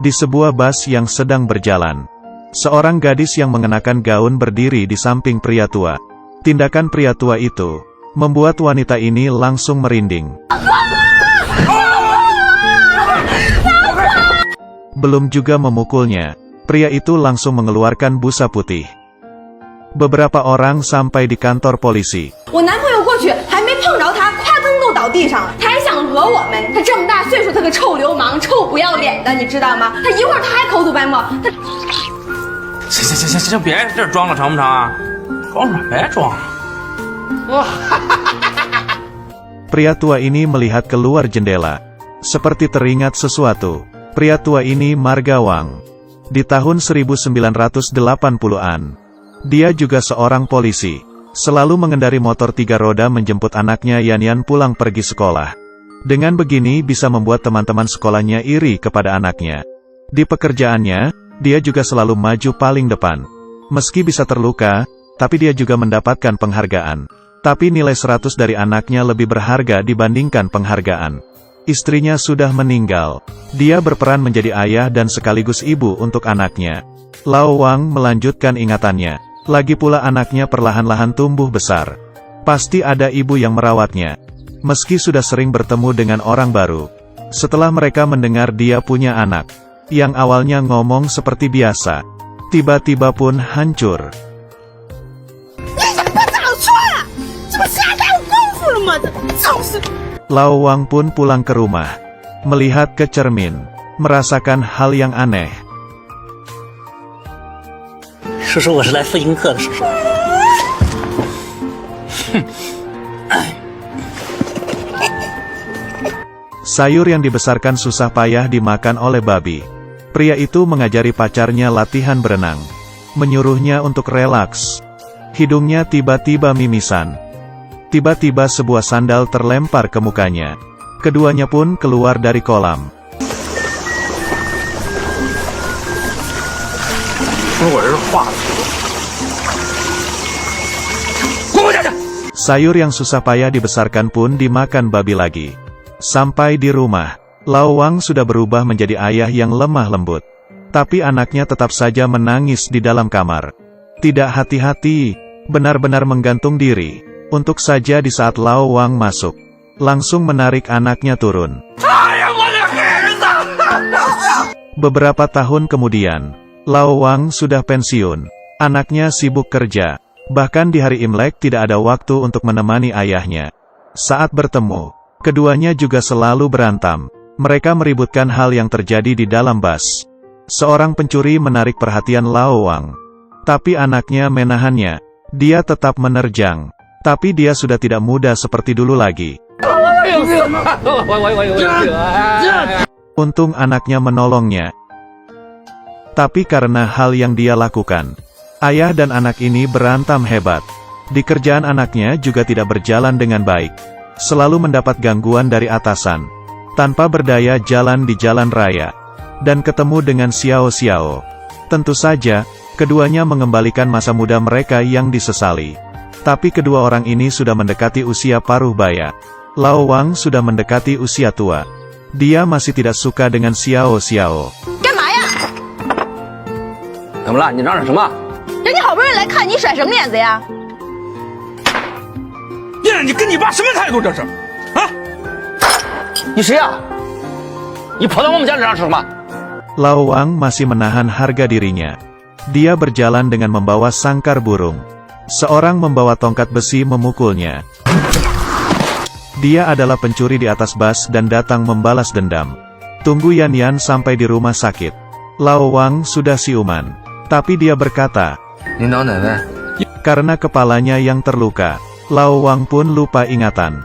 Di sebuah bus yang sedang berjalan, seorang gadis yang mengenakan gaun berdiri di samping pria tua. Tindakan pria tua itu membuat wanita ini langsung merinding. Belum juga memukulnya, pria itu langsung mengeluarkan busa putih. Beberapa orang sampai di kantor polisi. Pria tua ini melihat keluar jendela, seperti teringat sesuatu. Pria tua ini Margawang. Di tahun 1980-an, dia juga seorang polisi, selalu mengendari motor 3 roda menjemput anaknya Yan pulang pergi sekolah. Dengan begini bisa membuat teman-teman sekolahnya iri kepada anaknya. Di pekerjaannya, dia juga selalu maju paling depan. Meski bisa terluka, tapi dia juga mendapatkan penghargaan. Tapi nilai 100 dari anaknya lebih berharga dibandingkan penghargaan. Istrinya sudah meninggal. Dia berperan menjadi ayah dan sekaligus ibu untuk anaknya. Lao Wang melanjutkan ingatannya. Lagi pula anaknya perlahan-lahan tumbuh besar. Pasti ada ibu yang merawatnya. Meski sudah sering bertemu dengan orang baru. Setelah mereka mendengar dia punya anak, yang awalnya ngomong seperti biasa, tiba-tiba pun hancur. Lao Wang pun pulang ke rumah, melihat ke cermin, merasakan hal yang aneh. Sayur yang dibesarkan susah payah dimakan oleh babi. Pria itu mengajari pacarnya latihan berenang, menyuruhnya untuk relaks. Hidungnya tiba-tiba mimisan. Tiba-tiba sebuah sandal terlempar ke mukanya. Keduanya pun keluar dari kolam. Sayur yang susah payah dibesarkan pun dimakan babi lagi. Sampai di rumah, Lao Wang sudah berubah menjadi ayah yang lemah lembut. Tapi anaknya tetap saja menangis di dalam kamar. Tidak hati-hati, benar-benar menggantung diri. Untuk saja di saat Lao Wang masuk, langsung menarik anaknya turun. Beberapa tahun kemudian, Lao Wang sudah pensiun. Anaknya sibuk kerja. Bahkan di hari Imlek tidak ada waktu untuk menemani ayahnya. Saat bertemu, keduanya juga selalu berantem. Mereka meributkan hal yang terjadi di dalam bus. Seorang pencuri menarik perhatian Lao Wang. Tapi anaknya menahannya. Dia tetap menerjang. Tapi dia sudah tidak muda seperti dulu lagi. Untung anaknya menolongnya. Tapi karena hal yang dia lakukan, ayah dan anak ini berantem hebat. Di kerjaan anaknya juga tidak berjalan dengan baik. Selalu mendapat gangguan dari atasan. Tanpa berdaya jalan di jalan raya. Dan ketemu dengan Xiao Xiao. Tentu saja, keduanya mengembalikan masa muda mereka yang disesali. Tapi kedua orang ini sudah mendekati usia paruh baya. Lao Wang sudah mendekati usia tua. Dia masih tidak suka dengan Xiao Xiao. Lao Wang masih menahan harga dirinya. Dia berjalan dengan membawa sangkar burung. Seorang membawa tongkat besi memukulnya. Dia adalah pencuri di atas bus dan datang membalas dendam. Tunggu Yan sampai di rumah sakit. Lao Wang sudah siuman. Tapi dia berkata, karena kepalanya yang terluka, Lao Wang pun lupa ingatan.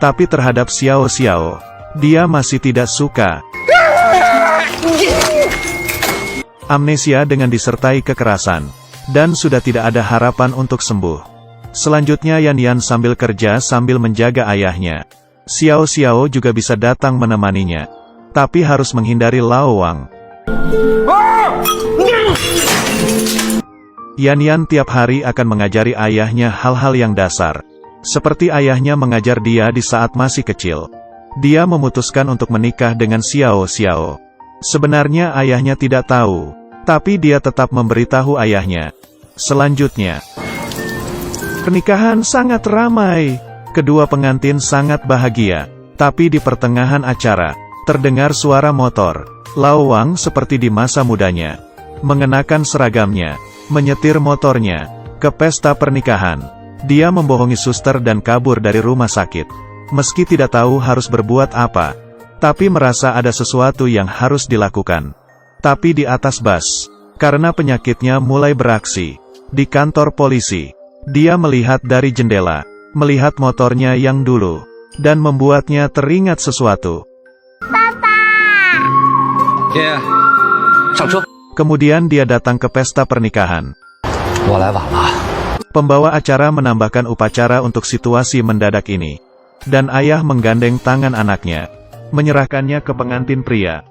Tapi terhadap Xiao Xiao, dia masih tidak suka. Amnesia dengan disertai kekerasan. Dan sudah tidak ada harapan untuk sembuh. Selanjutnya Yan sambil kerja sambil menjaga ayahnya. Xiao Xiao juga bisa datang menemaninya. Tapi harus menghindari Lao Wang. Yan tiap hari akan mengajari ayahnya hal-hal yang dasar. Seperti ayahnya mengajar dia di saat masih kecil. Dia memutuskan untuk menikah dengan Xiao Xiao. Sebenarnya ayahnya tidak tahu, tapi dia tetap memberitahu ayahnya. Selanjutnya, pernikahan sangat ramai. Kedua pengantin sangat bahagia. Tapi di pertengahan acara, terdengar suara motor. Lao Wang seperti di masa mudanya, mengenakan seragamnya, menyetir motornya ke pesta pernikahan. Dia membohongi suster dan kabur dari rumah sakit. Meski tidak tahu harus berbuat apa, tapi merasa ada sesuatu yang harus dilakukan. Tapi di atas bus, karena penyakitnya mulai beraksi, di kantor polisi, dia melihat dari jendela, melihat motornya yang dulu, dan membuatnya teringat sesuatu. Kemudian dia datang ke pesta pernikahan. Pembawa acara menambahkan upacara untuk situasi mendadak ini. Dan ayah menggandeng tangan anaknya, menyerahkannya ke pengantin pria.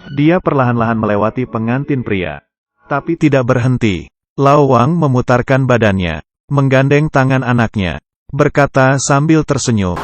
Dia perlahan-lahan melewati pengantin pria. Tapi tidak berhenti. Lao Wang memutarkan badannya, menggandeng tangan anaknya, berkata sambil tersenyum.